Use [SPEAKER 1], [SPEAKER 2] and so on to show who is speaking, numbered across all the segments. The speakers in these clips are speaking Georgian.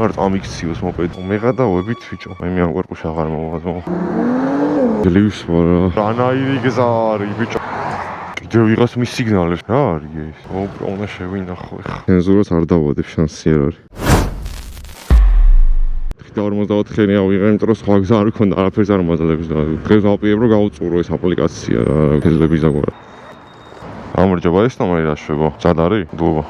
[SPEAKER 1] არ წამიქციოს მოპედი. მე გადავებით ბიჭო. მე ამ ყურყუში აღარ მოვაძო. ლივის ვარა. რანაირი გზა არის ბიჭო. კიდევ ვიღას მის სიგნალებს რა არის ეს? უნდა შევინახო ეხლა. ცენზურას არ დავადებ, შანსი არ არის. 44-იანი ავიღე, იმიტომ რომ სხვა გზა არ მქონდა, არაფერს არ მომაძლევს და დღეს ვაპირებ რომ გავუწურო ეს აპლიკაცია რა, ფეძლები ზაგვარა. გამარჯობა, ეს ნომერი რა შვება? წად არის? დულობა.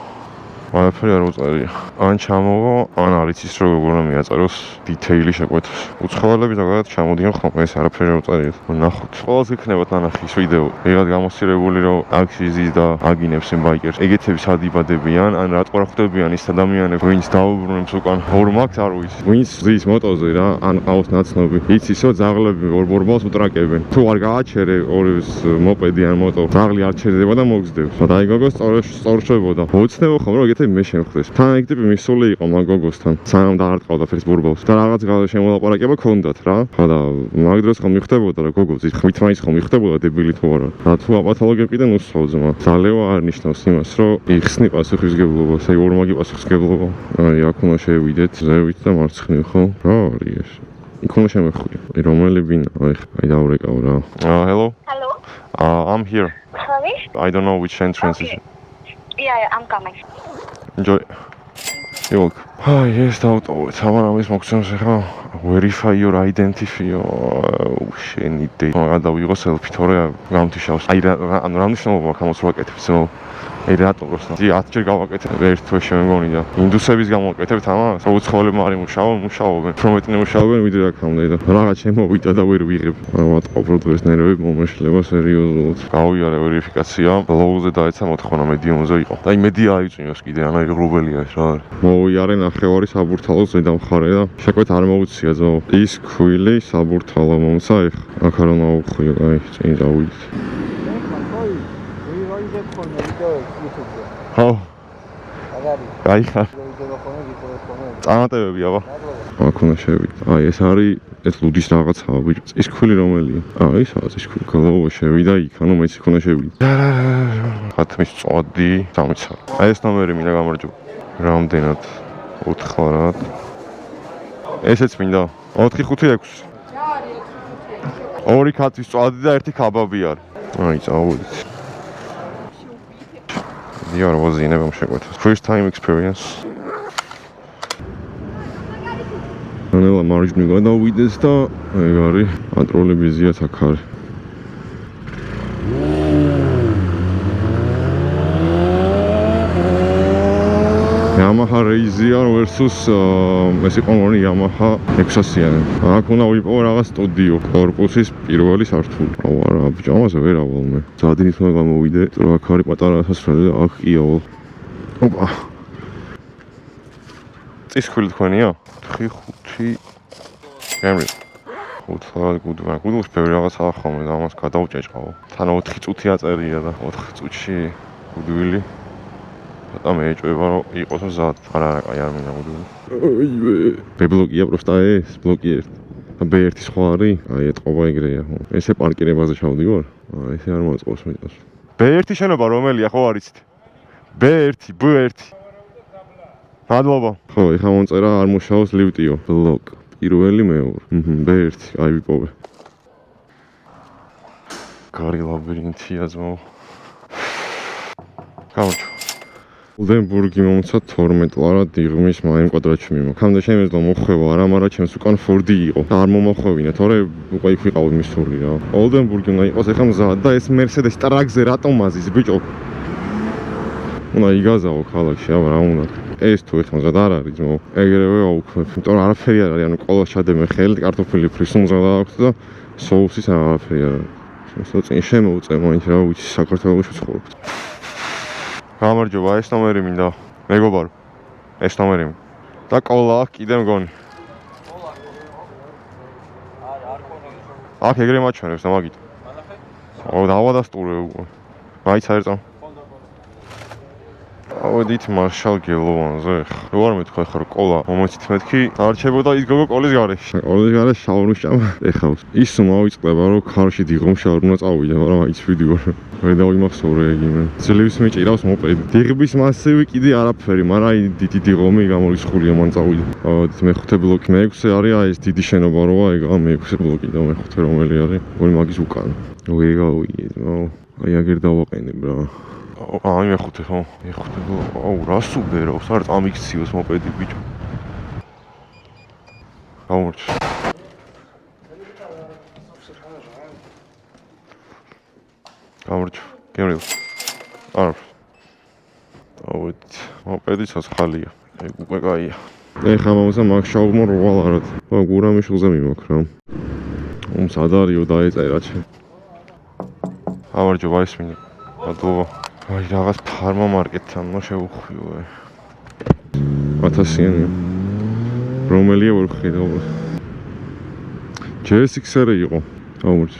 [SPEAKER 1] არაფერი არ უწერია. ან ჩამოვა, ან არ იცის რომ როგორ უნდა მიაწეროს დიტეილი შეკვეთოს. უცხოელები ზოგადად ჩამოდიან ხოლმე, ეს არაფერი არ უწერია. ნახოთ. ყველას იქნებათ ნანახის ვიდეო. ვიღაც გამოსწირებული რომ აქ იზის და აგინებს იმ ბაიკერს. ეგეთები სად იბადებიან, ან რატო არ ხვდებიან ის ადამიანები, ვინც დაუბრუნებს უკან. ორ მაგს არ ვიცი. ვინც ზის მოტოზე რა, ან ყავს ნაცნობი. იცის რომ ძაღლები ორბორბალს უტრაკებენ. თუ არ გააჩერე ორივეს მოპედი ან მოტო, ძაღლი არ ჩერდება და მოგზდებს. და აი გოგოს სწორშებოდა. მოცნებო ხომ რომ ეგეთ მე შემხდეს. თან ეგ ტიპი მისული იყო მაგ გოგოსთან. სანამ დაარტყავდა ფერს ბურბალს. და რაღაც შემოლაპარაკება ქონდათ რა. ხო და მაგ დროს ხომ მიხდებოდა რა გოგო ხმით მაინც ხომ მიხდებოდა დებილი თუ არა. და თუ აპათოლოგიებიდან უსვავ ძმა. ძალევა არ ნიშნავს იმას, რომ იხსნი პასუხისგებლობას. აი ორმაგი პასუხისგებლობა. აი აქ უნდა შევიდეთ ზევით და მარცხნივ ხო? რა არის ეს? იქ უნდა შემეხვიდე. რომელი ვინ? აი დავრეკავ რა. Hello.
[SPEAKER 2] Hello.
[SPEAKER 1] I'm here.
[SPEAKER 2] Sorry?
[SPEAKER 1] I don't know which entrance is.
[SPEAKER 2] Yeah, I'm coming.
[SPEAKER 1] Enjoy. You're welcome. Yes, დავტოვეთ. ამის მოგცემს ახლა verify your identity. შენიდე. გადავიღო selfie თორე გამთიშავს. აი რა მნიშვნელობა აქვს ამას ვაკეთებს, რომ აი რატომ როცა 10 ჯერ გავაკეთებ ერთ თვეში მე მგონი და ინდუსების გამოვაკეთებთ ამას. უცხოელებმა არ მუშაობენ. პრომეტნე მუშაობენ ვიდრე აქამდე და რაღაც შემოვიდა და ვერ ვიღებ. ვატყობ რომ დღეს ნერვები მომეშლება სერიოზულად. გავიარე ვერიფიკაცია, ბლოუზე დაეცა მოთხოვნა მედიუმზე იყო. და აი მედია აიწვიოს კიდე, ანუ აი ღრუბელია ეს რა არის. მოვიარე ნახევარი საბურთალოს ზედა მხარე და შეკვეთ არ მოუცია ძო. ის ქვილი საბურთალო მომცა ეხა. აქ არ უნდა უხვიო, აი წინ დავიდეთ. ხო. აი ხა. წამატებები აბა. აქ უნდა შევიდე. აი ეს არის ეს ლუდის რაღაცაა ბიჭო. ის ქვილი რომელია? აი სადაც ის ქვილი გლოვა შევიდა იქ, ანუ მეც იქ უნდა შევიდე. ხათმის წვადი, დამიცარ. აი ეს ნომერი მინდა გამარჯობა. რამდენად? 4 ესეც მინდა 456. ორი ხათმის წვადი და ერთი კაბაბი არის. აი წავიდეთ. Dior was in a first time experience. Anela marjni გადავიდეს და ეგ არის პატროლებიზია საკარი. Yamaha Razer versus ეს იყო მoni Yamaha 600-იანი. აქ უნდა ვიპოვო რაღაც სტუდიო, корпуსის პირველი სართული. აუ არა, ბიჭო, ამაზე ვერ ავალ მე. ძადინით უნდა გამოვიდე, რომ აქ არის პატარა სასრელი და აქ კი ავალ. ოპა. წისქვილი თქვენია? 4-5 გემრი. გუდულს ბევრი რაღაც ახალმე და ამას გადავჭეჭყავ. თან 4 წუთი აწერია და 4 წუთში გუდვილი და მე ეჭვება რომ იყოს მზად. არა, კაი არ მინდა გუდვილი. აი ბლოკია პროსტა ეს, ბლოკი 1. და B1 სხვა არის? აი ეთყობა ეგრეა, ხო. ესე პარკირებაზე ჩავდივარ? ესე არ მოწყობს მეტას. B1 შენობა რომელია, ხო არ იცით? B1. მადლობა. ხო, ეხლა მომწერა არ მუშაობს ლიფტიო. ბლოკ. პირველი მეორე. B1, აი ვიპოვე. კარი ლაბირინთია ძმაო. გამარჯობა. ოლდენბურგი მომცა 12 ლარა დიღმის მაიმ კვადრატში მიმო. ხამდე შემეძლო მოხვევა არა, მაგრამ ჩემს უკან Ford-ი იყო. და არ მომოხვევინა, თორე უკვე იქ ვიყავი მისული რა. ოლდენბურგი უნდა იყოს ეხა მზად და ეს Mercedes ტრაკზე რატომ აზის ბიჭო? უნდა იგაზაო ქალაქში, აბა რა უნდა. ეს თუ ეხა მზად არ არის ძმო. ეგრევე აუქმებ. იმიტომ რომ არაფერი არ არის, ანუ ყოლა შადემე ხელი, კარტოფილი ფრის მზად აქვს და соусის არაფერი არ არის. შემოსაწინ შემოუწე მაინც რა ვიცი საქართველოში ცხოვრობ. გამარჯობა, ეს ნომერი მინდა. მეგობარო. ეს ნომერი. და ყოლა კიდე მგონი. აქ ეგრე მაჩვენებს და მაგით. ო დავადასტურე უკვე. მაიც არ წამ. ავედით მარშალ გელოვანზე. რო არ მეთქვა ხარ ყოლა მომეცით მეთქი დარჩებოდა ის გოგო ყოლის გარეშე. ყოლის გარეშე შაურმის ჭამა ეხავს. ის მოიწდება რომ ქარში დიღომში არ უნდა წავიდე, მაგრამ აი ეს ვიდეო ვერ დავიმახსოვრე იგივე. ძლივს მიჭირავს მოპედი. დიღბის მასივი კიდე არაფერი, მაგრამ აი დიდი დიღომი გამორიცხულია მან წავიდა. ავედით მეხუთე ბლოკი, მეექვსე არის აი ეს დიდი შენობა როა, ეგა მეექვსე ბლოკი და მეხუთე რომელი არის? ორი მაგის უკან. აი აგერ დავაყენებ რა. აი მეხუთე ხო? მეხუთე ბლოკი. აუ რას უბერავს? არ წამიქციოს მოპედი ბიჭო. გამორჩ. გამორჩ. გემრიელ. არ. ავეთ, მოპედი ცოცხალია. ეგ უკვე კაია. ეხა მომსა მაგ შაურმა რო ვალარად. ხო, გურამიშულზე მიმოქ რა. სადარიო დაეწერა ჩემ. გამარჯობა ისმინე. მადლობა. აი რაღაც ფარმა მარკეტთან მო შევხვიო. 1000-იანი. რომელია ვერ ხედავ. JSX-ი იყო. აუმრჩ.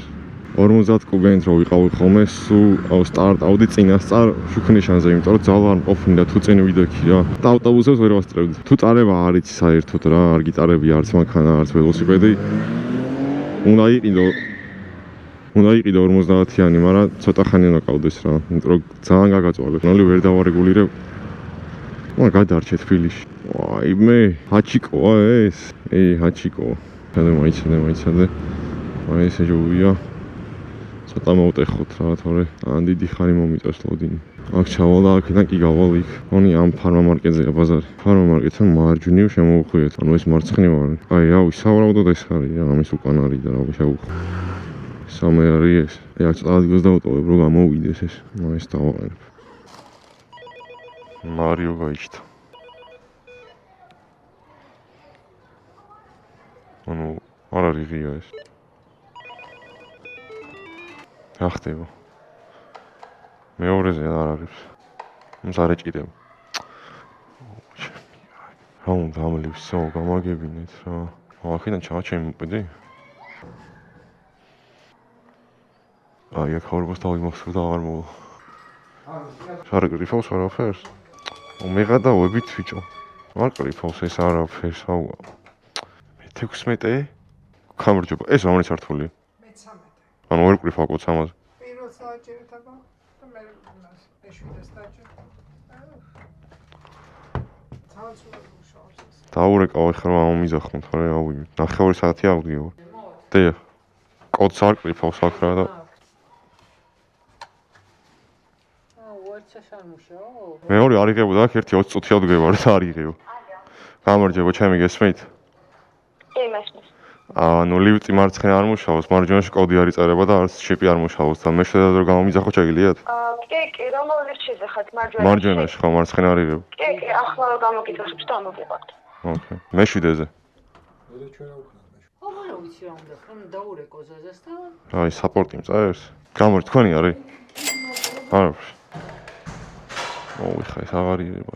[SPEAKER 1] 50 კუბიანით რო ვიყავი ხოლმე, სულ სტარტავდი წინასწარ შუქნიშანზე, იმიტომ რომ ძალა არ მყოფნიდა თუ წინ ვიდექი რა. და ავტობუსებს ვერ ვასწრებდი. თუ წარება არ იცი საერთოდ რა, არ გიტარები არც მანქანა, არც ველოსიპედი. უნდა იყიდო 50-იანი, მაგრამ ცოტა ხანი უნდა ყავდეს რა, იმიტომ რომ ძალიან გაგაწვალე. ნოლი ვერ დავარეგულირებ. მაგრამ გადარჩე თბილისში. ვაი მე, ჰაჩიკოა ეს? ჰაჩიკო. მაიცადე. აი ესე ჯობია. ცოტა მოვტეხოთ რა, თორე ან დიდი ხანი მომიწევს ლოდინი. აქ ჩავალ და აქედან კი გავალ იქ. ხონი ამ ფარმა მარკეტზეა ბაზარი. ფარმა მარკეტთან მარჯვნივ შემოვხვიეთ. ანუ ეს მარცხნივ არის. აი რავი, სავარაუდოდ ეს არის რა, ამის უკან არის და რავი შევხვი. სამე არის ეს. აი აქ წაადგილს დავტოვებ რომ გამოვიდეს ეს. ეს დავაყენებ. მარიო გაიჩნდა. ანუ არ არის ღია ეს. რა ხდება? მეორეზე არ არის. მზარე ჭირდება. რა უნდა ამლივსო, გამაგებინეთ რა. აქედან ჩააჩემი მოპედი? აი აქ ხორბოს დავიმახსოვრ და აღარ მოვა. არ გრიფავს არაფერს? მეღადავებით ბიჭო. არ გრიფავს ეს არაფერს, აუ. 16 გამარჯობა. ეს რომელი სართულია? ანუ ვერ გრიფავ კოც ამაზე.
[SPEAKER 3] პირველ საჯერეთ აბა და მე მას ეშვიდას დაჭერ.
[SPEAKER 1] დაურეკავ ახლა რომ ამომიზახო, თორე ავი. 9 საათი ავდიო. დე. კოც არ გრიფავს აქ რა და მეორე არ იღებოდა აქ 1-20 წუთი ავდგებარ და არ იღებო. გამარჯობა, ჩემი გესმით?
[SPEAKER 2] კი, მესმის.
[SPEAKER 1] ანუ ლიფტი მარცხენა არ მუშაობს, მარჯვენაში კოდი არ იწერება და არც ჩიპი არ მუშაობს და მე შედადო რომ გამომიძახო შეგიძლიათ?
[SPEAKER 2] კი, რომელ ლიფტშიზე ხართ მარჯვენაში?
[SPEAKER 1] მარჯვენაში ხო, მარცხენა არ იღებ.
[SPEAKER 2] კი, ახლა რომ გამოგიძახებ და ამოგიყვართ.
[SPEAKER 1] ოკეი. მეშვიდეზე.
[SPEAKER 3] რა ვიცი რა უნდა, ხომ დაურეკო ზაზას და
[SPEAKER 1] აი, საპორტი მწერს. გამორ თქვენი არის? არა. ოი, ხა ეს აღარ იღება.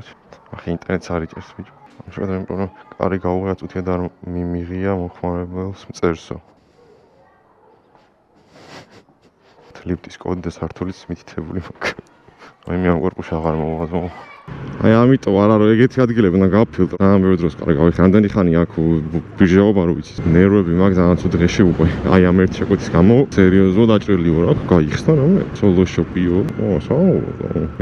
[SPEAKER 1] ახლა ინტერნეტს არ იჭერს ბიჭო. შევედრე რომ კარი გაუღია წუთია და მიმიღია მოხმარებელს მწერსო. ლიფტის კოდი და სართულის მითითებული მაქვს. აი მე ამ კორპუსში აღარ მოვაზო. აი ამიტომ არა რომ ეგეთი ადგილები უნდა გავფილტრო. ამ ბევრ დროს კარგავი რამდენი ხანი აქ ბიჟაობა რო ვიცი. ნერვები მაგ ძალიან ცუდ ღეში უკვე. აი ამ ერთ შეკვეთის გამო სერიოზულად დაჭრილი ვარ აქ გაიხსნა რამე. სოლო შოპიო.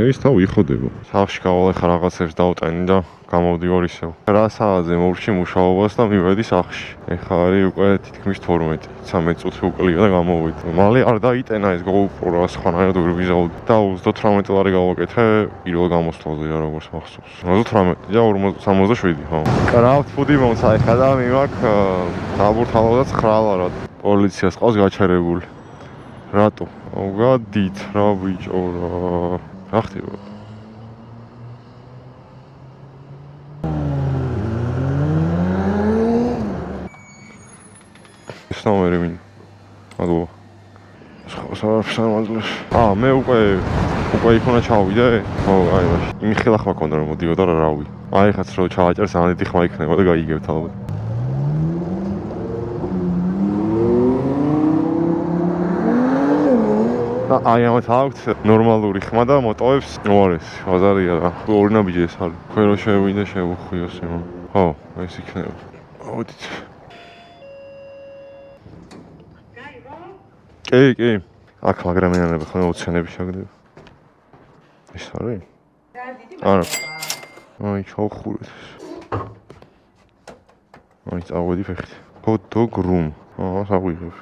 [SPEAKER 1] ეს თავი იხოდება. სახლში გავალ ახლა რაღაცებს დავტანი და გამოვდივარ ისევ. რა საათზე მოვში მუშაობას და მივედი სახლში. ეხლა არის უკვე თითქმის 12, 13 წუთი უკლია და გამოვედი. მალე არ დაიტენა ეს GoPro რა სხვანაირად ვერ ვიზავდი. და 38 ლარი გავაკეთე პირველ გამოსვლაზე რა როგორც მახსოვს. 38 და 67 ხო. კრავთ ფუდი მომცა ეხლა და მივაქ დაბურთალავდა 9 ლარად. პოლიციას ყავს გაჩერებული. რატო? გავდით რა ბიჭო რა. რა ხდება? ნომერი ვინ? მადლობა. სამადლოს. მე უკვე იქ უნდა ჩავიდე? ხო, აი მაშინ. იმის ხილახმა მქონდა რომ მოდიოდა რა რავი. აი ხაც რო ჩავაჭერ ძალიან დიდი ხმა იქნება და გაიგებთ ალბათ. აი ამათ აქვთ ნორმალური ხმა და მოტოვებს უარეს ბაზარია რა. ორი ნაბიჯი ეს არის. თქვენ რო შევიდე შევუხვიოს იმან. ხო, ეს იქნება. ავდით. კი. აქ მაგრამ ენანება ხოლმე 20 ცენტები შეგდება. ეს არის? არა. აი, ჩავხურეთ. აი, წავედი ფეხით. Hot dog room. საღვიღებ.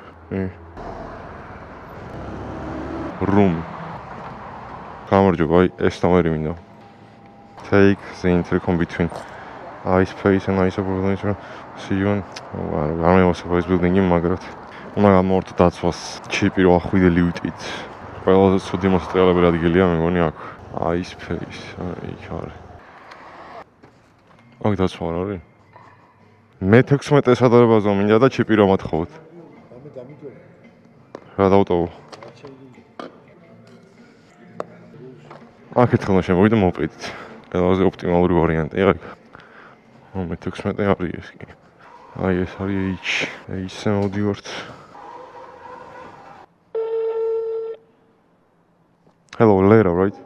[SPEAKER 1] Room. გამარჯობა, აი ეს ნომერი მინდა. Take the intercom between ice place and ice building. See you on. არ მეოსება ეს building-ი მაგრად. უნდა გამოვარდო დაცვას. ჩიპი რო ახვიდე ლივტით. ყველაზე ცუდი მოსაწყალებელი ადგილია მეგონი აქ. Ice place. აი იქ არის. აქ დაცვა არ არის? მე 16 სადარბაზო მინდა და ჩიპი რომ ათხოვოთ.
[SPEAKER 4] ამე გამიჯვენე.
[SPEAKER 1] რა დავტოვო? აქეთ ხოლმე შემოვიდა მოპედით. ყველაზე ოპტიმალური ვარიანტი აქ. მე 16 არის ეს კი. აი ეს არის H-ზე მოვდივართ. Hello, Lera, right?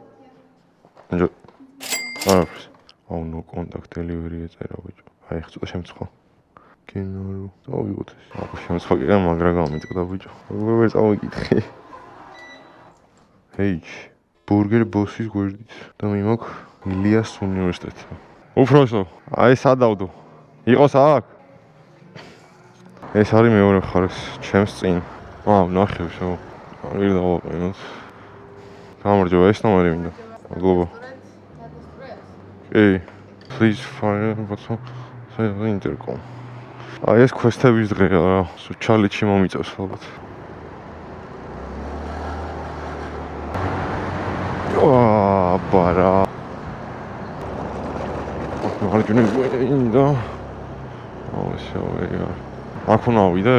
[SPEAKER 1] Oh no, contact delivery ეწერა ბიჭო. აი ხა ცოტა შემწყო. კინო წავიღოთ ეს. აბა შემწყო კი რა მაგრა გამიწოდა ბიჭო. ვერ წავიკითხე. H. Burger Boss-ის გვერდით და მიმაქ ილიას უნივერსიტეტი. უფროსო, აი სადავდო. იყოს აქ? ეს არის მეორე მხარეს, ჩემს წინ. ნახევ შო. არ დავაყენოთ. გამარჯობა, ეს ნომერი მინდა. მადლობა. კი. Please fire button. Say intercom. აი ეს quest-ების დღეა რა. ჩალენჯი მომიწევს ალბათ. Bara. მარჯვნივ გვინდა. შევეღარ. აქ უნდა ავიდე?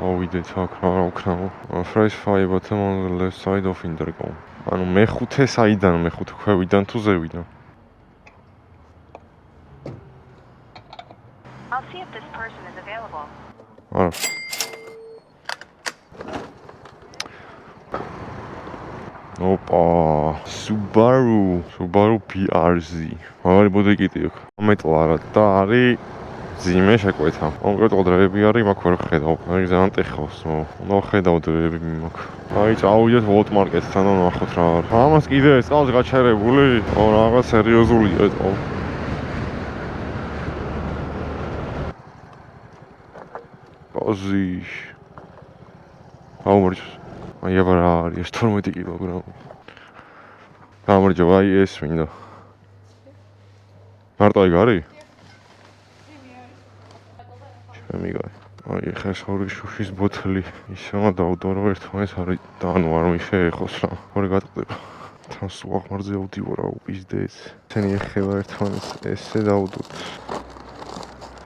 [SPEAKER 1] ავიდეთ აქ რა ვქნაო. Fresh fire button on the left side of intercom. ანუ მეხუთე საიდან, მეხუთე ქვევიდან თუ ზევიდან?
[SPEAKER 5] I'll see if this person is available.
[SPEAKER 1] არა. Opa, Subaru PRZ. Მაგარი ბოდიკიტი აქვს. მეტლა და არის ძიმე შეკვეთა. კონკრეტულად დროები არის, მაგ ვერ ხედავ. აი ძალიან ტეხავს, უნდა ხედავ დროები მაგ. აი წავიდეთ ვოლტ მარკეტთან და ნახოთ რა არის. ამას კიდე ეს წავს გაჩერებული? რაღაც სერიოზულია ეს. ოზი. აუმრჩ. აი აბა რა არის 12 კილოგრამი. გამარჯობა, აი ეს მინდა. მარტო ეგ არის? ჩემი გაი. აი ხა ეს ორი შუშის ბოთლი. ისემა დავდო რომ ერთმანეთს არის და ანუ არ მიშეეხოს რა. ორი გატყდება. თან სულ აღმარზე ავდივარ აუ პიზდეც. თენი ეხება ერთმანეთს ესე დავდოთ.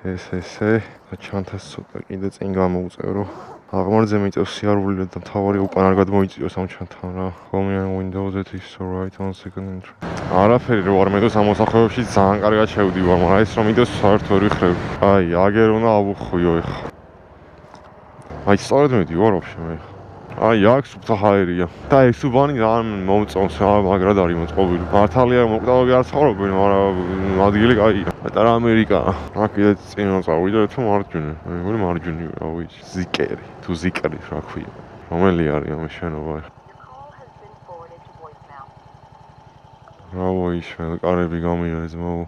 [SPEAKER 1] ესე და ჩანთას ცოტა კიდე წინ გამოუწევრო. აღმარზე მიწევს სიარული და თავარი უკან არ გადმოიწიოს ამ ჩანთან რა. Home and Windows it is right on second entry. არაფერი რო არ მედოს ამ მოსახლეებში ძალიან კარგად შევდივარ, მაგრამ ეს რომ მიდოს საერთოდ ვერ ვიხრევ. აი, აგერ უნდა ავუხვიო ეხა. აი, სწორედ მიდივარ ვაფშე მე. აი, აქ სუფთა ჰაერია. და ეს სუბანი ძალიან მომწონს რა, მაგრად არის მოწყობილი. მართალია მოკვდავები არ ცხოვრობენ, მაგრამ ადგილი კაია. მეტარა ამერიკა. აქ კიდე წინ წავიდა თუ მარჯვნივ. მე მარჯვნივ რა ვიცი, ზიკერი. თუ ზიკერი რა ქვია. რომელი არის ამ შენობა ეხა? რა ვიშმე, კარები გამიარეს მო.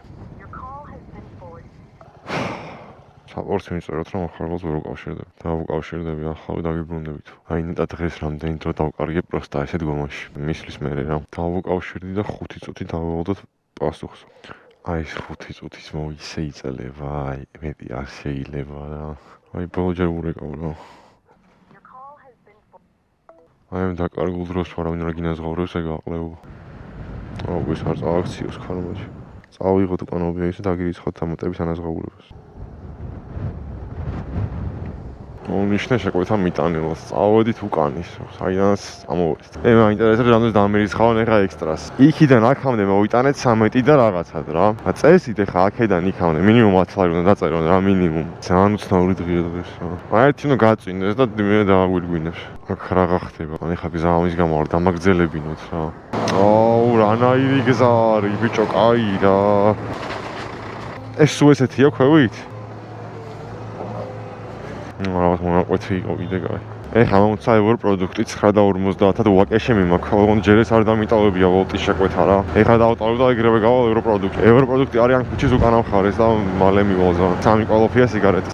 [SPEAKER 1] საპორტს მიწეროთ რომ ახალს ვერ უკავშირდები. დავუკავშირდები ახალი დაგიბრუნდებით. აი ნეტა დღეს რამდენი დრო დავკარგე პროსტა ესე დგომაში. მისლის მერე რა. დავუკავშირდი და 5 წუთი დავავალდოთ პასუხს. აი ეს 5 წუთის მოიცე იწელება, აი მეტი არ შეიძლება რა. აი ბოლჯერ ურეკავ რა. აი ამ დაკარგულ დროს ვარავინ რა გინაზღაურებს ეგ აყლეო. აუ ეს არ წააქციოს ქარმოჩი. წავიღოთ უკან ობიექტს და დაგირიცხოთ ამ მოტების ანაზღაურებას. უნიშნე შეკვეთა მიტანილოს. წავედით უკანის, საიდანაც წამოვედით. მაინტერესებს რამდენს დამირიცხავენ ეხა ექსტრას. იქიდან აქამდე მოვიტანეთ 13 და რაღაცად რა. წესით ეხა აქედან იქამდე მინიმუმ 10 ლარი უნდა დაწერონ რა მინიმუმ. ძალიან უცნაური დღეა დღეს რა. ერთი უნდა გაწვინდეს და მე დააგვირგვინებს. აქ რა ხდება? ან ეხა გზამის გამო არ დამაგძელებინოთ რა. აუ, რანაირი გზა არის ბიჭო, კაი რა. ეს სულ ესეთია ქვევით? რაღაც მონაკვეთი იყო კიდე კაი. ეხლა მომცა ევრო პროდუქტი 9.50-ად უაკეშემი მაქვს. ოღონდ ჯერ ეს არ დამიტოვებია ვოლტის შეკვეთა რა. ეხლა დავტოვებ და ეგრევე გავალ ევრო პროდუქტი. ევრო პროდუქტი არიან ქუჩის უკანა მხარეს და მალე მივალ. სამი კოლოფია სიგარეტი.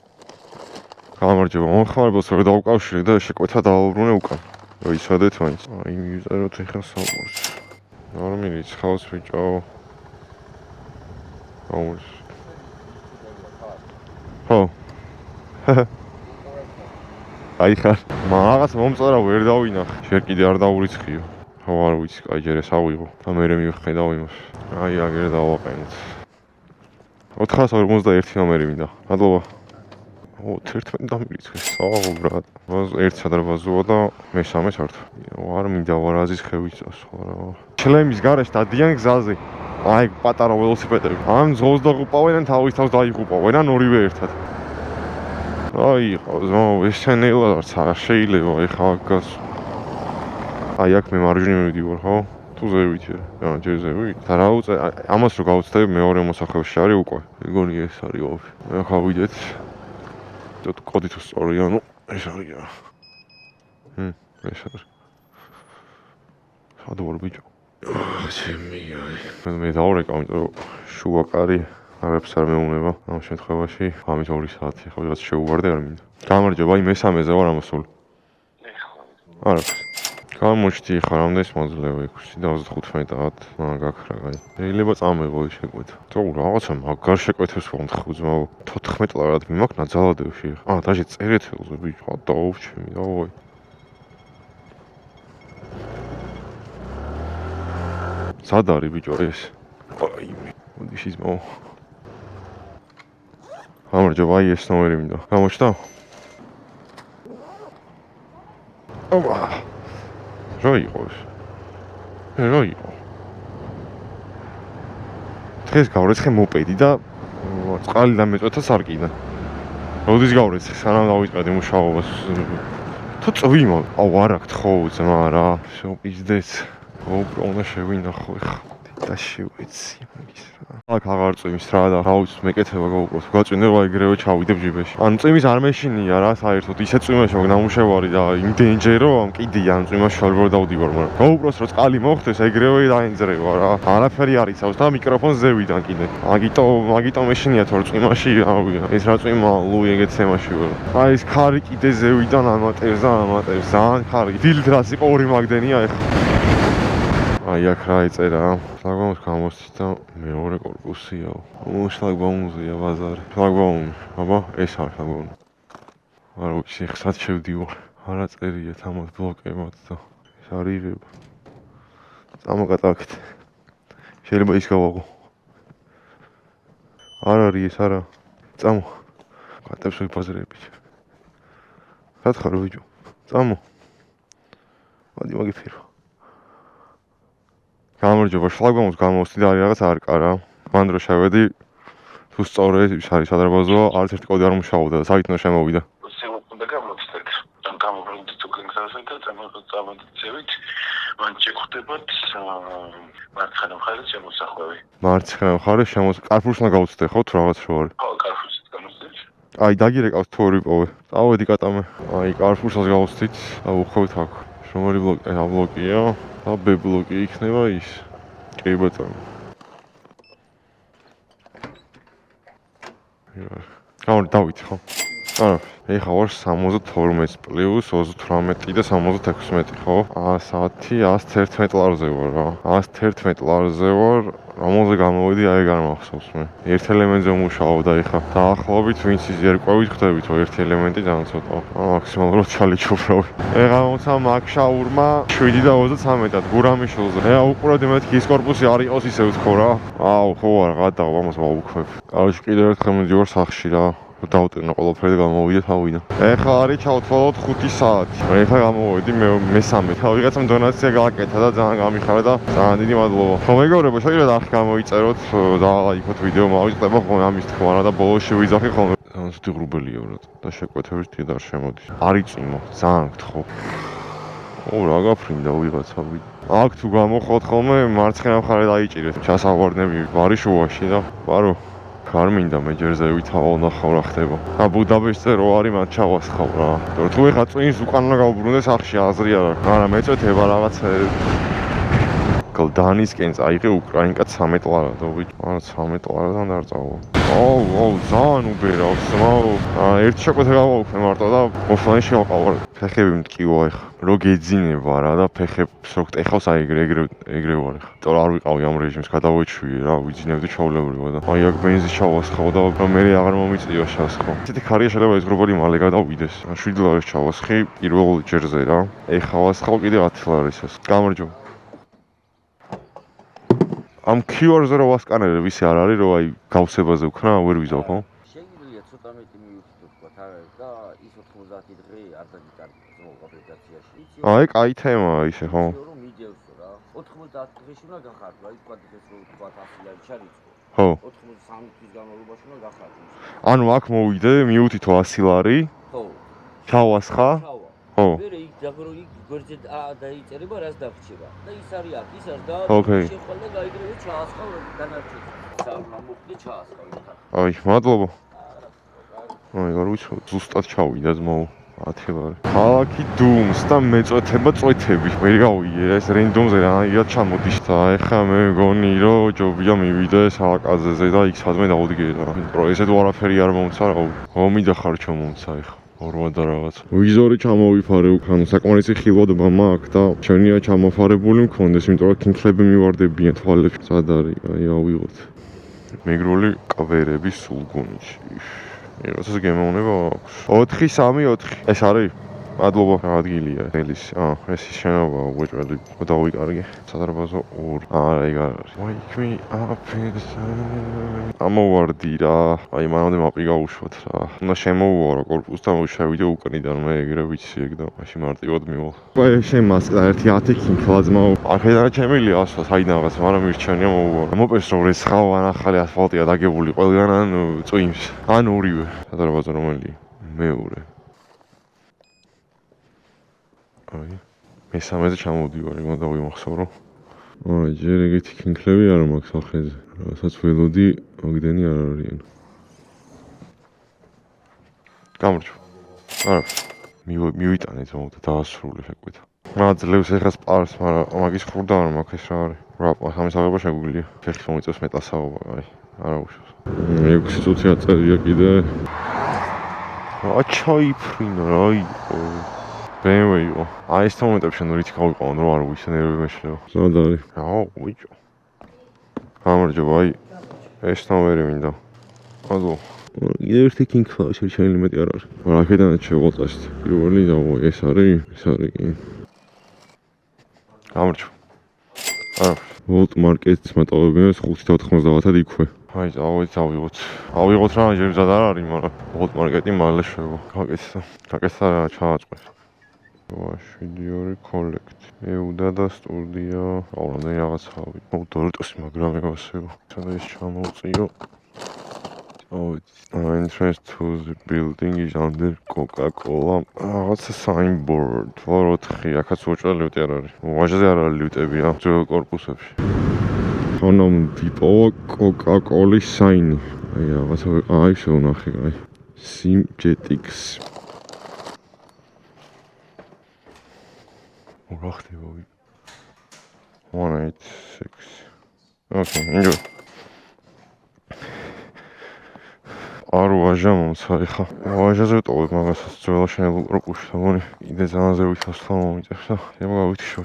[SPEAKER 1] გამარჯობა, მომხმარებელს ვერ დავუკავშირე და შეკვეთა დავაუბრუნე უკან. ვიცადეთ მაინც. აი მივწეროთ ეხლა საუბარს. ნორმალი ცხავს ბიჭო. აუს. ხო. აი ხარ. მაგას მომწერა ვერ დავინახე. შენ კიდე არ დაურიცხიო. ხო არ ვიცი, კაი ჯერ ეს ავიღო. და მე მივხედავ იმას. აი აგერ დავაყენოთ. 451 ნომერი მინდა. მადლობა. 11 დამირიცხეს. აუ ბრატ. ერთ სადარბაზოა და მესამე სართული. არ მინდა ვარაზის ხევით წასვლა რა. შლემის გარეშე დადიან გზაზე. აი პატარა ველოსიპედები. ან ზოლს დაღუპავენ, ან თავის თავს დაიღუპავენ, ან ორივე ერთად. აი, ესენელაც არ შეიძლება ეხა გას. აი აქ მე მარჯვნივ მივდივარ, ხო? თუ ზევით, რა, ჯერ ზევით. და რა უწე, ამას რო გავუცდები მეორე მოსახლეში არის უკვე. მეგონი ეს არის ოფი. ახლა ვიდეთ. tot კოდი თუ სწორია, ნუ ეს არის რა. ეს არის. სადა ვარ ბიჭო? ჩემი აი. მე დავრეკავ, იმიტომ რომ შუაკარი არაფერს არ მეუნება ამ შემთხვევაში. ამით 2 საათი ხო რაღაც შეუვარდე არ მინდა. გამარჯობა, აი მესამეზე ვარ ამასული. არაფერს. გამოჩდი ხა რამდენს მოძლევა 6 და 35-ად გაქრა კაი. შეიძლება წამეღო შეკვეთა. თუ რაღაცა მაგარ შეკვეთებს მომთხო ძმაო. 14 ლარად მიმაქ ნაძალადევში. დაჟე წერეთელზე ბიჭო, დაუჩემი, დავაი. სად არის ბიჭო ეს? აი მე, მოდი შიზმო. გამარჯობა, აი ეს ნომერი მინდა. გამოჩდა? ოპა. რა იყო ეს? რა იყო? დღეს გავრეცხე მოპედი და წყალი დამეწოთა სარკიდან. როდის გავრეცხე, სანამ დავიწყდი მუშაობას. თუ წვიმა, აუ არ აქვს ხო ძმა რა. შოპიზდეს. GoPro უნდა შევინახო ეხლა. და შევეცი მაგის რა. აქ აღარ წვიმის რა და რა ვიცი მეკეთება GoPro-ს. გაჭვინდება ეგრევე ჩავიდებ ჯიბეში. ანუ წვიმის არ მეშინია რა, საერთოდ ისე წვიმაში ნამუშევარი და იმდენჯერო ამ კიდია ამ წვიმაში ვერ დავდივარ, მაგრამ GoPro-ს რო წყალი მოხდეს ეგრევე დაინძრევა რა. არაფერი არ იცავს და მიკროფონს ზევიდან კიდე. მაგიტო მეშინია თორე წვიმაში ეს რა წვიმა ლუი ეგეთ თემაში ვარ. აი ეს ქარი კიდე ზევიდან ამატებს და ამატებს. ძალიან ხარი. ფილტრაც იყო 2 მაგდენია ეხლა. აი აქ რა იწერა, შლაგბაუმს გამოსცით და მეორე კორპუსია. შლაგბაუმზეა ბაზარი. შლაგბაუმი, აბა, ეს არის შლაგბაუმი. არ ვიცი, ხსად შევდივარ. არა წერიათ ამათ ბლოკებად და ეს არ იღება. წამოგატაკეთ. შეიძლება ის გავაღო. არ არის ეს არა. წამო. გატებს ვიფაზრებით. რა ხარ ბიჭო? წამო. მოდი მაგიფირო. გამარჯობა, შლაგბაუმს გამოვსდი და რაღაც არ ყარა. მან რო შევედი, თუ სწორედ ის არის სადარბაზოა, არც ერთი კოდი არ მუშაობდა და საერთოდ შემოვიდა.
[SPEAKER 4] უნდა გამოვსდეთ. და გამობრუნდით თუ გენგზაზე და წამოდით. მან შეგხვდებათ მარცხენა მხარეს შემოსახვევი.
[SPEAKER 1] მარცხენა მხარეს კარფურს უნდა გავუცდე ხო თუ რაღაც რო არის?
[SPEAKER 4] ხო, კარფურს გამოსდეთ.
[SPEAKER 1] აი დაგირეკავს თუ ორი პოვე. წავედი კატამე. აი კარფურსაც გავუცდით და უხევთ აქ. რომელი ბლოკი? A ბლოკია. და B ბლოკი იქნება ის. კი ბატონო. გამორ დავით ხო? არა, ეხა ვარ 72 პლუს 28 და 76 ხო? 100 111 ლარზე ვარ რა. 111 ლარზე ვარ. რომელზე გამოვედი აი გამახსოვს მე. ერთ ელემენტზე ვმუშაობ და ეხა დაახლოებით ვინც იზერკვევით ხდებით ერთი ელემენტი ძალიან ცოტა. მაქსიმალურად ჩალიჩობრავი. ეხა მოცა მაგშაურმა 7 და 33-ად გურამიშვილზე. უყურეთ მეთქი ის კორპუსი არ იყოს ისე ვთქო რა. აუ ხო არა გადავა ამას ვაუქვებ. კაროჩი კიდევ ერთხელ მიდივარ სახლში რა. დავტირნა ყველაფერი და გამოვიდეთ ავიდან. ეხლა არის ჩავთვალოთ 5 საათი. ეხლა გამოვიდი მესამე. ვიღაცამ დონაცია გააკეთა და ძალიან გამიხარა და ძალიან დიდი მადლობა. ხო მეგობრებო, შეგიძლიათ არხი გამოიწეროთ და ლაიქოთ ვიდეო, მოვიწყდება ხოლმე ამის თქმა და ბოლოს შევიძახი ხოლმე. ძალიან ცუდი ღრუბელია ბრატ და შეკვეთებით თი და არ შემოდის. არ იწვიმო, ძალიან გთხოვ. ო რა გაფრინდა ვიღაცა ვიდ. აქ თუ გამოხოთ ხოლმე მარცხენა მხარე დაიჭირეთ. ჩასავარდნები ვარიშუაში და ბარო არ მინდა მე ჯერ ზევითაო ნახავ რა ხდება. ბუდაპეშტზე რო არის მათ ჩავასხავ რა. თუ ეხა წვინს უკან უნდა გავუბრუნდეს ახში აზრი არ აქვს. არა მეწვეთება რაღაცა გლდანისკენ წაიღე უკრაინკა 13 ლარად ვიჭ. არა 13 ლარად არ წავა. აუ ძალიან უბერავს მაო. ერთ შეკვეთე გავაუქმე მარტო და ოფლაინში ავყავარ. ფეხები მткиვა ეხა. რო გეძინება რა და ფეხებს რო გტეხავს აი ეგრე ვარ ეხა. თორე არ ვიყავი ამ რეჟიმს გადავეჩვიე რა, ვიძინებდი ჩაულებრივად და აი აქ ბენზინს ჩავასხავ და მე აღარ მომიწია შასხო. ისეთი ხარია შეიძლება ეს გრუბელი მალე გადავიდეს. 7 ლარს ჩავასხი პირველ ჯერზე რა. ეხა ვასხავ კიდე 10 ლარისას. გამარჯობა. ამ QR-ზე რო ვასკანერებ ისე არ არის რომ აი გავსებაზე ვქნა ვერ ვიზავ ხო?
[SPEAKER 6] შეიძლება ცოტა მეტი მივიხდეთ თქვა და ის 90 დღე არ დაგიტარდება ზოგ აპლიკაციაში.
[SPEAKER 1] აი კაი თემაა ისე ხო?
[SPEAKER 6] რომ მიდევსო რა. 90 დღეში უნდა გახარდო, აი თქვა დღეს რო თქვა 100 ლარი ჩარიცხო.
[SPEAKER 1] ხო.
[SPEAKER 6] 93 თვის განმავლობაში უნდა გახარდო.
[SPEAKER 1] ანუ აქ მოვიდე, მივუთითო 100 ლარი.
[SPEAKER 6] ხო.
[SPEAKER 1] ჩავასხა. ხო.
[SPEAKER 6] მე იქ დაგრო იქ გვერდზე დაიწერება რას დაგრჩება. და ის არის აქ, ის არის და შეხვალ და გაიგრევე ჩაასხავ დანარჩენ. საერთოდ მოხდი ჩაასხავ იქ.
[SPEAKER 1] აი, მადლობა. აი, არ ვიცი, ზუსტად ჩავიდა ძმაო. 10 ლარი. ქალაქი დუმს და მეწვეთება წვეთები. ვერ გავიგე ეს რენდომზე რა იად ჩამოდის და ეხა მე მგონი რომ ჯობია მივიდე სააკაზეზე და იქ სადმე დავდგე რა. იმიტომ რომ ესეთ ვარაფერი არ მომცა რა. ომი და ხარჩო მომცა ეხა. ორვა და რაღაც. ვიზორი ჩამოვიფარე უკან, საკმარისი ხილვადობა მაქვს და ჩვენია ჩამოფარებული მქონდეს, იმიტომ რომ კინქლები მივარდებიან თვალებში. სად არის? აი ავიღოთ. მეგრული კვერები სულგუნში. რაღაცას გემოვნება აქვს. 434. ეს არის? მადლობა. რა ადგილია? ელის. ეს ის შენობა უეჭველი. დავიკარგე. სადარბაზო 2. არა, ეგ არ არის. Wake me up inside. ამოვარდი რა. აი მანამდე მაპი გაუშვათ რა. უნდა შემოვუარო კორპუსს და შევიდე უკანიდან მე ეგრე ვიცი ეგ და მაშინ მარტივად მივალ. აი შენ მასკა ერთი 10 კინქლა ძმაო. აქედან ჩემილი ასვა საიდან რაღაც, მაგრამ მირჩენია მოუვარო. მოპეს რომ რესხავ ან ახალი ასფალტია დაგებული ყველგან ან წვიმს. ან ორივე. სადარბაზო რომელი? მეორე. აი მესამეზე ჩამოვდივარ, ეგ უნდა ვიმახსოვრო. აი ჯერ ეგეთი კინქლები არ მაქვს სახეზე. რასაც ველოდი, მაგდენი არ არიან. გამარჯობა. არა, მივიტანე ზოგადად და დაასრულე შეკვეთა. ძლევს ეხა სპარს, მაგრამ მაგის ხურდა არ მაქვს ეს რა არის. რა, სამისაღება შეგვიძლია. ფეხი მომიწევს მეტასაობა, აი, არა უშავს. 6 წუთი აწერია კიდე. რა ჩაიფრინა რა იყო. BMW იყო. აი ეს მომენტებში ნუ რითი გავიყვანო რომ არ ვიცი ნერვები მეშლება. სად არის? აუ, ვიჭო. გამარჯობა, აი ეს ნომერი მინდა. მადლობა. კიდევ ერთი კინქლა შეიძლება მეტი არ არის. აქედანაც შევღალწაშთ. პირველი და ეს არის, ეს არის კი. გამარჯობა. არა, ვოლტ მარკეტს მეტავებენ 5.99-ად იქვე. აი, ავიღოთ. ავიღოთ რა, ჯერ მზად არ არის, მაგრამ ვოლტ მარკეტი მალე შევა. გაკეთდა რა ჩააწყვეს. 7-2 კოლექტი. ეუდა და სტუდია. აუ, რამდენი რაღაცაა. დორტოსი მაგრამ ეგასეო. სადა ის ჩამოვწიო. Entrance to the building is under Coca-Cola. Რაღაცა signboard. 4 აქაც უჭრელივტი არ არის. ვაჟზე არ არის ლივტებია ძველ კორპუსებში. ხანამ დიპოვა Coca-Cola-ის საინი. აი რაღაცა აი შევნახე, აი. Simgetics. რა ხდება? 186. Okay, enjoy. არ ვაჟა მომცა ეხა. ვაჟაზე ვტოვებ მაგასაც ძველ შენებულ კორპუსში და მგონი კიდე ძალიან ზევით ასლა მომიწევს და შემოგავიჩიშო.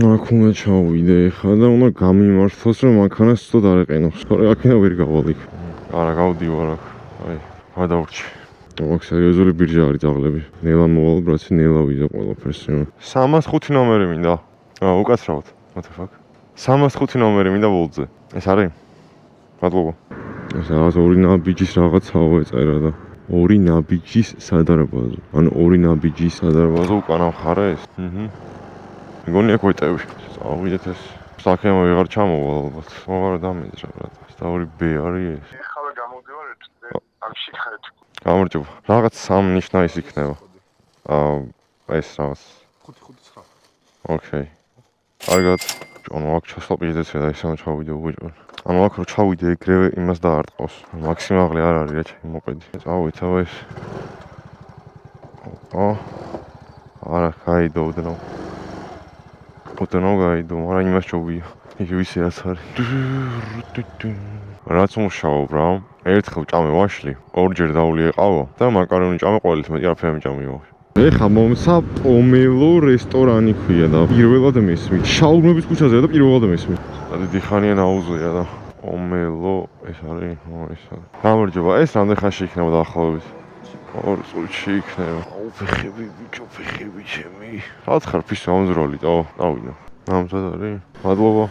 [SPEAKER 1] აქ უნდა ჩავიდე ეხა და უნდა გამიმართოს რომ მანქანას ცოტა დარეყენოს. თორე აქედან ვერ გავალ იქ. არა გავდივარ აქ. აი, გადავრჩი. აქ სერიოზული ბირჟა არის ძაღლები. ნელა მოვალ ბრაცი, ნელა ვიზა ყველაფერს. 305 ნომერი მინდა. უკაცრავად. What the fuck? 305 ნომერი მინდა ვოლტზე. ეს არის? მადლობა. ეს რაღაც ორი ნაბიჯის რაღაცაო ეწერა და ორი ნაბიჯის სადარბაზო. ანუ ორი ნაბიჯის სადარბაზო უკანა მხარე ეს. მეგონია გვეტევი. წავიდეთ ეს. საქემო ვეღარ ჩამოვალ ალბათ. მოღარ დამეძრა რა. და ორი ბ არის ეს.
[SPEAKER 4] ხავე გამოდივარეთ აქ შეხეთ.
[SPEAKER 1] გამარჯობა. რაღაც სამნიშნა ის იქნება. ეს რაღაც
[SPEAKER 3] 559.
[SPEAKER 1] ოკეი. კარგად. ანუ აქ ჩასლაპიძეც და ისე ჩავიდე უბრალოდ. ანუ აქ რო ჩავიდე ეგრევე იმას დაარტყავს. მაქსიმალური არ არის რა ჩემი მოპედი. წავითავ ეს. არა, გაიდო უდნო. უდნო გაიდო, მაგრამ იმას ჩოვია. იქ ვისი რაც არის. რაც მუშაობ რა. ერთხელ ჭამე ვაშლი, ორჯერ დაულიეყავო და მაკარონი ჭამე ყოველთვის მეტი არაფერი მიჭამიო. ეხა მომცა პომელო რესტორანი ქვია და პირველად მესმის. შაურმების ქუჩაზეა და პირველად მესმის. და დიდი ხანია ნაუზია და პომელო ეს არის, ეს არის. გამარჯობა, ეს რამდენ ხანში იქნება დაახლოებით? 2 წუთში იქნება. ფეხები ბიჭო, ფეხები ჩემი. რაც ხარ ფისო ამზროლიტო? დავინო. ამზად არის. მადლობა.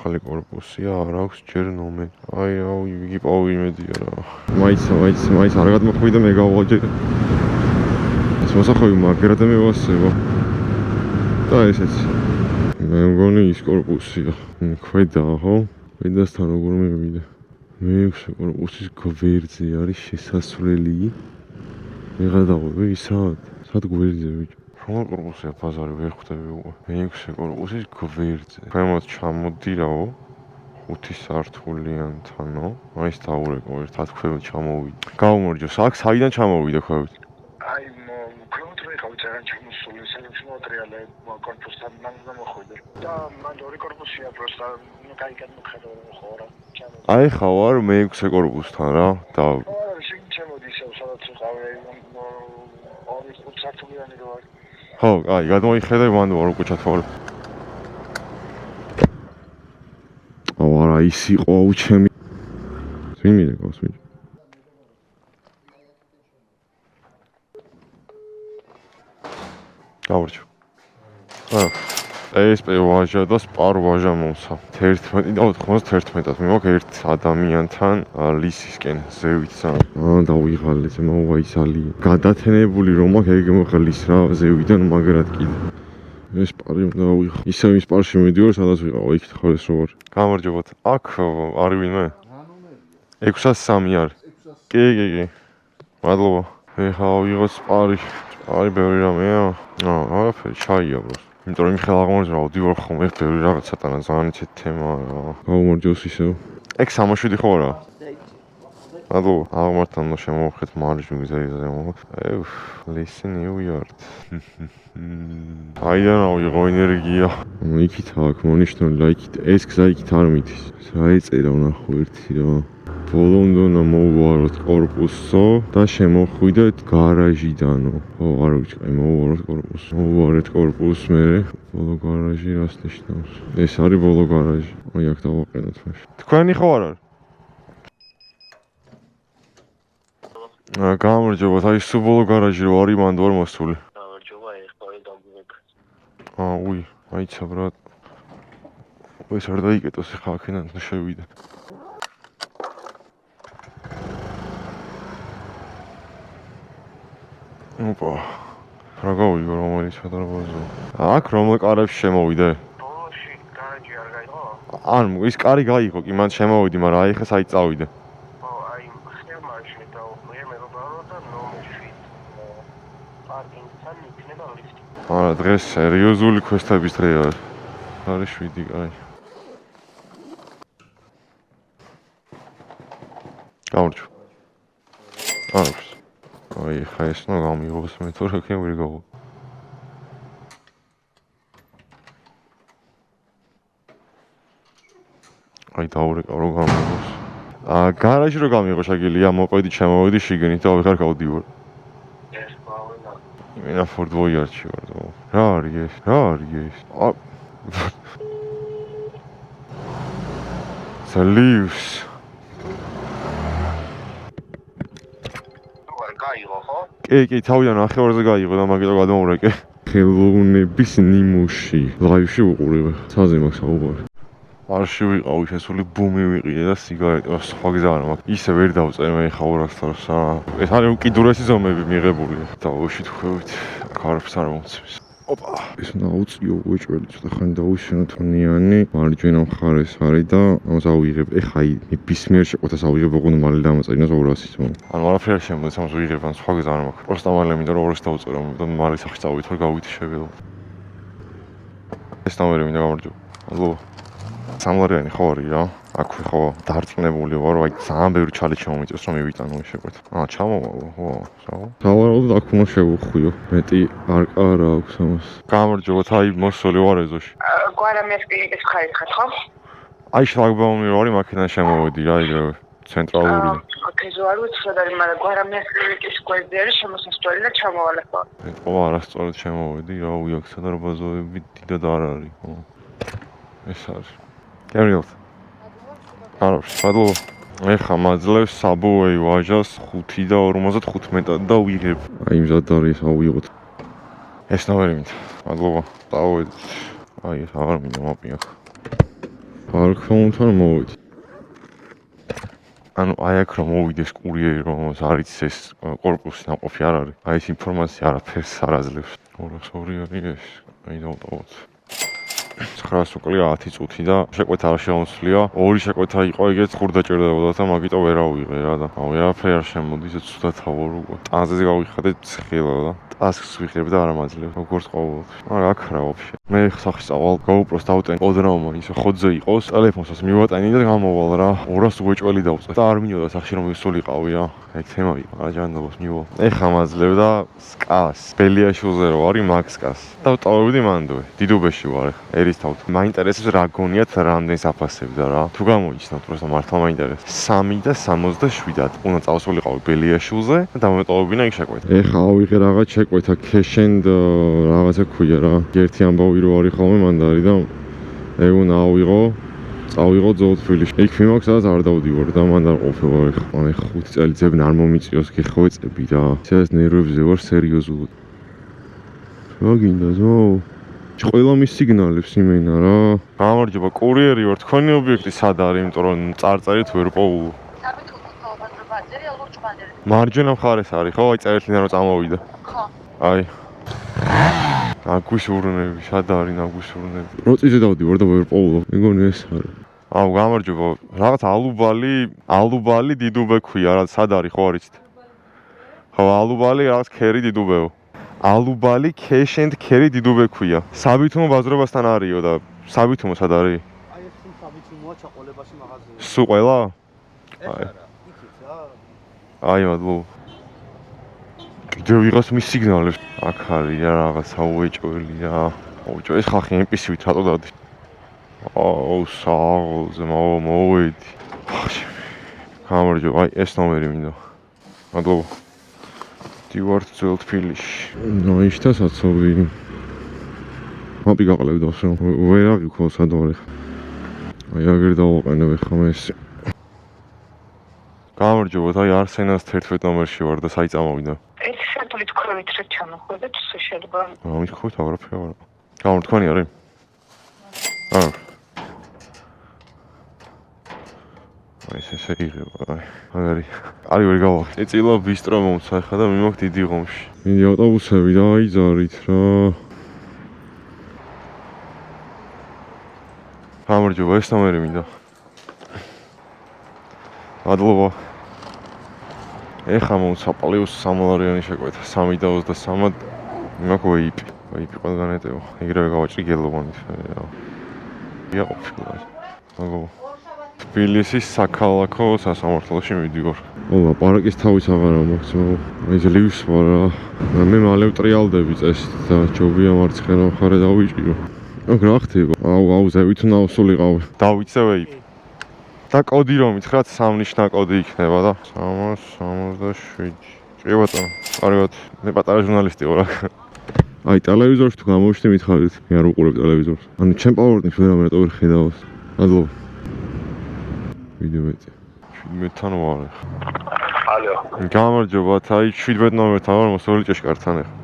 [SPEAKER 1] ხალი კორპუსია, არ აქვს ჯერ ნომერი. აი, ვიგიპოვი იმედია რა. მაიც არ გადმოხვიდა მე გავაჯერე. ეს მოსახლეობა მაგრად მევასება. და ესეც. მე მგონი ის კორპუსია. ქვედა ხო? ქვედასთან როგორ მივიდა. მე-6 კორპუსის გვერდზე არის შესასვლელი. ვეღარ დავყვი სად გვერდზე ბიჭო. რომელ კორპუსია ბაზარი ვერ ხვდები უკვე. მე-6 კორპუსის გვერდზე. ქვემოთ ჩამოდირავო 5 სართულიანთანო. მაინც დაურეკო ერთად ქვემოთ ჩამოვიდა. გავუმორჯოს, აქ საიდან ჩამოვიდა ქვემოთ?
[SPEAKER 4] აი ქვემოთ რო იყავი ძალიან ჩამოსული, სანამ მოტრიალე კორპუსთან გამოხვიდე. და მან ორი კორპუსია პროსტა კაი მოხედა ხო რა.
[SPEAKER 1] აი ხა ვარ მე-6 კორპუსთან რა და
[SPEAKER 4] შემოდი ისევ სადაც ვიყავი ორი სართულიანი რო არის.
[SPEAKER 1] ხო, აი გადმოიხედე მან ვარ უკვე ჩათვალე. არა ის იყო უჩემი. სიმინე გავს მე. გავარჩო. ეს პევაჟა და სპარვაჟა მომცა. 91-ად მივაქვს ერთ ადამიანთან ლისისკენ ზევით სამ. დავიღალე ეს მოვაისალი. გადათენებული რომ აქ ეგ მოხალის რა ზევიდან მაგრად კიდე. ეს პარი უნდა დავიღო. ისე ის პარში მიდივარ სადაც ვიყავ, იქ ხარეს რო ვარ. გამარჯობათ. აქ არის ვინმე? 603 არის. კი. მადლობა. ეხა ვიღოს პარი. პარი ბევრი რამეა. არაფერი, ჩაია ბროს. იმიტომ რომ ხელ აღმოჩნდა ვდივარ ხოლმე ბევრი რაღაც სატანა ძალიან ცეთ თემაა რა. გავუმორჯოს ისევ. ეგ 67 ხო არა? მადლობა. აღმართან შემოვხეთ მარჯვნივ ზემო. Listen New York. აიდან ავიღო ენერგია. იქით აქ მონიშნული რა იქით ეს გზა იქით არ მიდის. საეწერა ვნახო ერთი რა. ბოლონდონა მოვუაროთ კორპუსო და შემოხვიდეთ გარაჟიდანო. ხო, არ ვიცი, მოვუაროთ კორპუსს. მოვუარეთ კორპუსს მე. ბოლო გარაჟი რას ნიშნავს? ეს არის ბოლო გარაჟი. აი აქ დავაყენოთ მაშინ. თქვენი ხო არ არის? გამარჯობათ, აი სულ ბოლო გარაჟი რო არის მანდ ვარ მოსული.
[SPEAKER 4] გამარჯობა, ეხლა დავგვიგებ.
[SPEAKER 1] უი, აიცა ბრატ. ეს არ დაიკეტოს ხა აქედან შევიდე. ოპა. რა გავიგო რომელიც სადარბაზო. აქ რომელ კარებში შემოვიდე?
[SPEAKER 4] ბოლოში გარაჟი არ გაიღო?
[SPEAKER 1] ანუ ის კარი გაიღო, კი მან შემოვიდი, მაგრამ აი ხა საით წავიდე. არა, დღეს სერიოზული კვესტების დღე არის. არის 7, კაი. გამარჯობა. არის. აი, ხა ეს ნო გამიღოს მე თორე კემრი გავო. აი, დაურეკავ რომ გამიღოს. გარაჟი რო გამიღო შეგიძლია მოყვედი ჩემოვედი შიგნით და ვიღარ გავდივარ. იმენა Ford Voyage-ში ვარ. რა არის ეს? რა არის ეს? Salus.
[SPEAKER 4] გაიღო ხო?
[SPEAKER 1] კი, თავიდან ახევარზე გაიღო და მაგიტო გადმოურეკე. ხელოვნების ნიმუში. ლაივში უყურებ. ცაზე მაქვს საუბარი. არში ვიყავი, შესული ბუმი ვიყიდე და სიგარეტი, სხვა გზა არ მაქვს. ისე ვერ დავწერ მე ხა 200 ლარს. ეს არის უკიდურესი ზომები მიღებული. დავუშვით ხვევით. კარფს არ მომწვის. ოპა, ეს უნდა აუწიო უეჭველი, ცოტა ხანი დავუშენო თონიანი, მარჯვენა მხარეს არის და ამას ავიღებ. ეხა ნებისმიერ შეკვეთას ავიღებ, ოღონდ მალე დამაწერინა 200-ით. ანუ არაფერი არ შემოდის, ამას ვიღებ, ან სხვა გზა არ მაქვს. პროსტა მალე მინდა რომ 200 დავწერო, და მალე სახში წავიდეთ, რომ გავიდე შეგელო. ეს ნომერი მინდა გამარჯობა. მადლობა. სამლარიანი ხო არის რა? აქვე ხო დარწმუნებული ვარ, აი ძალიან ბევრი ჩალი ჩამომიწევს რომ მივიტანო შეკვეთ. ჩამოვალო, ხო, საო. დავარო აქ უნდა შევხვიო. მეტი არკა რა აქვს ამას. გამარჯობა, აი მოსული ვარ ეზოში.
[SPEAKER 2] გვარამიას კლინიკის მხარეს ხარ, ხო?
[SPEAKER 1] აი შლაგბაუმი რო არის, მაქედან შემოვედი რა, იგივე ცენტრალურიდან.
[SPEAKER 2] აკეზე არ ვიცი რა არის, მაგრამ გვარამიას კლინიკის გვერდზე არის შემოსასვლელი და ჩამოვალე ხო?
[SPEAKER 1] ეტყობა არასწორად შემოვედი, რა უიაქსა და ბაზოები დიდად არ არის, ხო. ეს არის. გემრიელთ. არაფერს, მადლობა. ეხა მაძლევს საბუეი ვაჟას 5 და 55 და ვიღებ. აი მზად არის ავიღოთ. ეს ნომერი მინდა. მადლობა. დავედით. აი ეს აღარ მინდა მოპიახ. პარკონთან მოვიდეთ. ანუ აი აქ რომ მოვიდეს კურიერი რომ არის ეს კორპუსი ნაყოფი არ არის. აი ეს ინფორმაცია არაფერს არ აძლევს. 202 არის ეს. აი დავტოვოთ. 900 უკლია 10 წუთი და შეკვეთა არ შემოსვლია. ორი შეკვეთა იყო, იგეც ხურ დაჭერდებოდა და მაგიტო ვერ ავიღე რა და. აუ არაფერი არ შემოდის, ეს ცუდად ავარ უკვე. ტანზე გავიხადე ცხილა და ტასკს ვიღებ და არ ამაძლევს. როგორც ყოველთვის. მაგრამ აქ რა ვაფშე. მე სახში წავალ, GoPro-ს დავტენ. ოდრაუმა ისე ხოძზე იყოს, ტელეფონსაც მივატანი და გამოვალ რა. 200 უეჭველი დავწე. და არ მინდოდა სახში რომ ვისულიყავი რა. ეგ თემა იყო, აჯანდობას მივალ. ეხა მაძლევ და სკას. ბელიაშვილზე რო არის მაგსკას. დავტოვებდი მანდვე. დიდუბეში ვარ ეხა. ერისთავთ. მაინტერესებს რა გონიათ რამდენს აფასებდა რა. თუ გამოიჩნდა პროსტა მართლა მაინტერესებს. 3 და 77-ად. უნდა წავსულიყავი ბელიაშვილზე და დამეტოვებინა იქ შეკვეთა. ეხა ავიღე რაღაც შეკვეთა cash-and რაღაცა ქვია რა. ერთი ამბავი რო არის ხოლმე მანდარი და ეგ უნდა ავიღო. წავიღო ძოთფილში. იქ მიმაქვს სადაც არ დავდივარ და მანდ არ ყოფილვარ ეხა. აი 5 წელი ძებნა არ მომიწიოს გეხვეწები რა. ეს ნერვებზე ვარ სერიოზულად. რა გინდა ზო? ყველა მის სიგნალებს იმენა რა. გამარჯობა, კურიერი ვარ. თქვენი ობიექტი სად არის? იმიტომ რომ წარწერით ვერ პოულობ. მარჯვენა მხარეს არის ხო? აი წერეთლიდან რომ წამოვიდა. ხო. აი. აგვისურნები, სად არის აგვისურნები? როწიზე დავდივარ და ვერ პოულობ. მეგონი ეს არის. აუ გამარჯობა. რაღაც ალუბალი დიდუბე ქვია რა. სად არის ხო არ იცით? ხო, ალუბალი რაღაც ქერი დიდუბეო. ალუბალი cash-and carry დიდუბე ქვია. საბითუმო ბაზრობასთან არისო და საბითუმო სად არის?
[SPEAKER 7] აი ეს საბითუმოა ჩაყოლებაში მაღაზიაში.
[SPEAKER 1] სულ ყველა?
[SPEAKER 7] აი. იქით რა.
[SPEAKER 1] აი მადლობა. კიდევ ვიღას მის სიგნალებს. აქ არის რა რაღაცა უეჭველია. ოჯო ეს ხალხი MP-ით რატო დადის? აუ სააღოლზე მოვედი. გამარჯობა, აი ეს ნომერი მინდა. მადლობა. ვარ ძველ თბილისში. ნაიშთა საცობი. მაპი გაყლებდავს რომ ვერ აღიქო სად ვარ ხა. აი აგერ დავაყენებ ხა მე ეს. გამარჯობა, აი არსენას 11 ნომერში ვარ და საი წამოვიდა.
[SPEAKER 2] ეს სათული თქვენით რა ჩამოხვედეთ, შეიძლება.
[SPEAKER 1] ამის ხვით აღრაფერი ვარ. გამარ თქვენი არის? აა. აი ესე იღება, აი. მაგარი. არის ვერ გავახე. ეწილა ბისტრო მომცა ხა და მიმოხ დიდი ღომში. მინდა ავტობუსები და აიძარით რა. გამარჯობა, ეს ნომერი მინდა. მადლობა. ეხა მომცა პლუს 3 შეკვეთა 3 და 23-ად იმაქ ვეიპი ყველგან ეტევა. ეგრევე გავაჭრი გელოვანით. რა ყოფილა. მადლობა. თბილისის საქალაქო სასამართლოში მივდივარ. ოლა, პარკის თავის აღარ მაქვს, მაგრამ ეს ლივს ვარ რა. მე მალე ვტრიალდები წესით და ჯობია მარცხენა მხარე დავიჭირო. აქ რა ხდება? აუ, ზევით უნდა ავსულიყავი. დავიცე ვეიპი. და კოდი რომ მითხრათ 3 ნიშნა კოდი იქნება და 367. კი ბატონო, კარგად. მე პატარა ჟურნალისტი ვარ აქ. აი ტელევიზორში თუ გამოვშდი მითხარით, მე არ უყურებ ტელევიზორს. ანუ ჩემ პაუერტნიკს ვერ ამერტო ვერ ხედავს. მადლობა. ვიდეო მეწე. 17-თან ვარ.
[SPEAKER 4] ალო.
[SPEAKER 1] გამარჯობა, აი 17 ნომერთან ვარ, მოსული ჭეშკართან ახლა.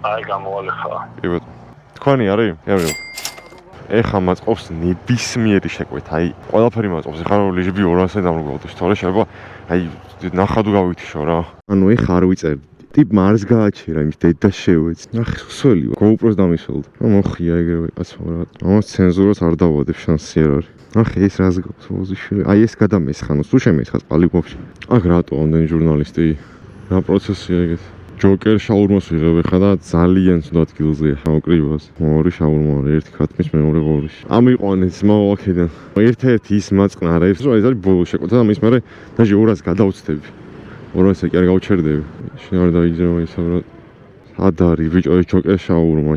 [SPEAKER 4] აი გამოვალე ხა.
[SPEAKER 1] კი ბატონო. თქვენი არის? გემრიელ. ეხა მაწყობს ნებისმიერი შეკვეთა, აი ყველაფერი მაწყობს, ეხა რომ ლეჟები 200-ზე დამრგვალდეს, თორე შეიძლება აი ნახადო გავითიშო რა. ანუ ეხა არ ვიწერ. ტიპმა არს გააჩერა იმის დედა შეუეც. ნახე სველი GoPro-ს დამისველდა. რა მოხია ეგრევე კაცო რა. ამას ცენზურას არ დავადებ შანსი არ არის. ნახე ეს რას გავს მოზიშვილი. აი ეს გადამესხანოს, თუ შემესხას პალი ვაფშე. აქ რატო ამდენი ჟურნალისტი? რა პროცესია ეგეთ? ჯოკერ შაურმას ვიღებ ხა და ძალიან ცუდ ადგილზეა მოკრივას. ორი შაურმა, ერთი ქათმის, მეორე ღორის. ამიყვანეს მოვაქედან. ერთ-ერთი ის მაწყნარებს, რომ ეს არის ბოლო შეკვეთა და მის მერე დაჟე 200-ს გადავწდები. 200-ზე კი არ გავჩერდები. შენ არ დაიძრება ისა რა. სად არის ბიჭო ეს ჯოკერ შაურმა?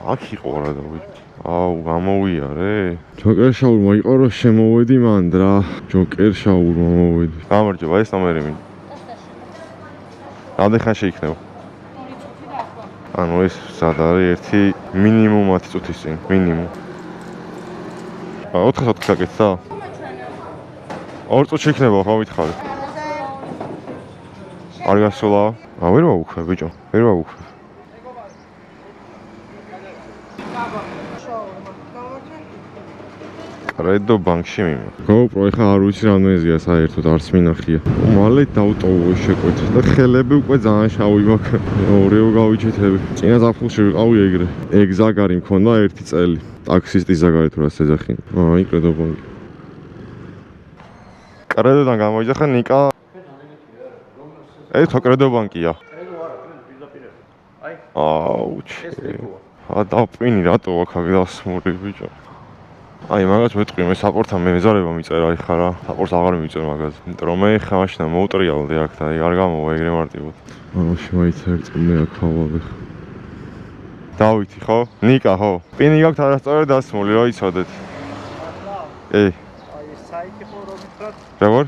[SPEAKER 1] აქ იყო რა და ბიჭო. აუ გამოვიარე. ჯოკერ შაურმა იყო რომ შემოვედი მანდ რა. ჯოკერ შაურმა მოვედი. გამარჯობა, ეს ნომერი მინდა. რამდენი ხანი შეიქნება? ანუ ეს სად არის ერთი მინიმუმ 10 წუთის წინ, მინიმუმ. 4-4 გაკეთდა? 2 წუთი შეიქნება, ხო მითხარი? არ გასულა? ვერ ვაუქმე ბიჭო, ვერ ვაუქმე. რედო ბანკში მიმა. GoPro ეხა არ ვიცი რამდენზეა საერთოდ არც მინახია. მალე დავტოვო შეკვეთა და ხელები უკვე ძალიან შავი მაქვს. ორეო გავიჩეთები. წინა ზაფხულში ვიყავი ეგრე. ეგ ზაგარი მქონდა 1 წელი. ტაქსისტის ზაგარი თუ რას ეძახი. აი კრედო ბანკი. კრედოდან გამოიძახა ნიკა. ეს კრედო ბანკია.
[SPEAKER 7] კრედო არა, კრედო პირდაპირ. აი,
[SPEAKER 1] აუჩ.
[SPEAKER 7] ეს რეკოა.
[SPEAKER 1] დაპინი რატო აქ გასმული ბიჭო. აი მაგას ვეთყვი მე საპორტთან მეზარება მიწერა ეხა რა. საპორტს აღარ მივიწერ მაგაზე. იმიტომ რომ მე ეხა მაშინ მოვუტრიალდი აქ და არ გამოვა ეგრე მარტივად. ამაში მაიცა ერთ წამე აქ ავავე. დავითი ხო? ნიკა ხო? პინი გაქვთ არასწორად დასმული რა იცოდეთ.
[SPEAKER 7] აი ეს საიტი ხო რომ ვთქვათ,
[SPEAKER 1] როგორ?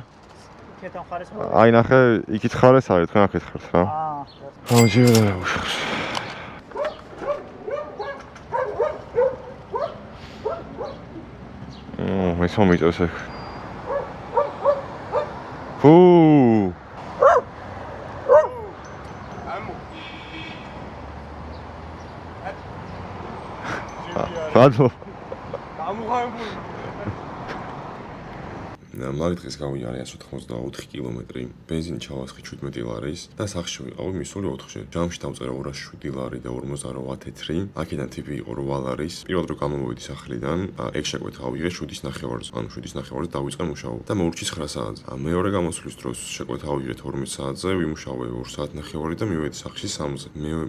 [SPEAKER 7] იქეთან ხარეს ხო?
[SPEAKER 1] აი ნახე იქით ხარეს არის თქვენ აქეთ ხართ რა. ამჯერად უშავს. ეს მომიწევს ეგ. ფუ. რატო?
[SPEAKER 3] გამოღებული.
[SPEAKER 1] მაგ დღეს გავიარე 184 კილომეტრი, ბენზინი ჩავასხი 17 ლარის და სახში ვიყავი მისული 4-ში. ჯამში დავწერა 207 ლარი და 58 თეთრი. აქედან ტიპი იყო 8 ლარის. პირველად რომ გამოვედი სახლიდან, ეგ შეკვეთა ავიღე 7:30-ზე. ანუ 7:30-ზე დავიწყე მუშაობა და მოურჩი 9 საათზე. მეორე გამოსვლის დროს შეკვეთა ავიღე 12 საათზე, ვიმუშავე 2 საათნახევარი და მივედი სახლში 3-ზე.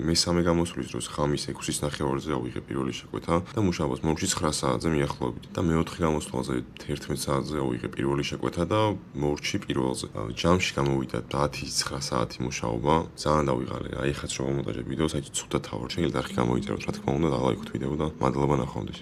[SPEAKER 1] მესამე გამოსვლის დროს ხამის 6:30-ზე ავიღე პირველი შეკვეთა და მუშაობას მოურჩი 9 საათზე მიახლოებით. და მეოთხე გამოსვლაზე 11 საათზე ავიღე პირველი შეკვეთა და მოურჩი პირველზე. ჯამში გამოვიდა 10-9 საათი მუშაობა. ძალიან დავიღალე. აი ხაც რომ მომონტაჟებ ვიდეოს, აი ცუდად თავარ. შეგიძლიათ არხი გამოიწეროთ, რა თქმა უნდა, და ლაიქოთ ვიდეო და მადლობა ნახვამდის.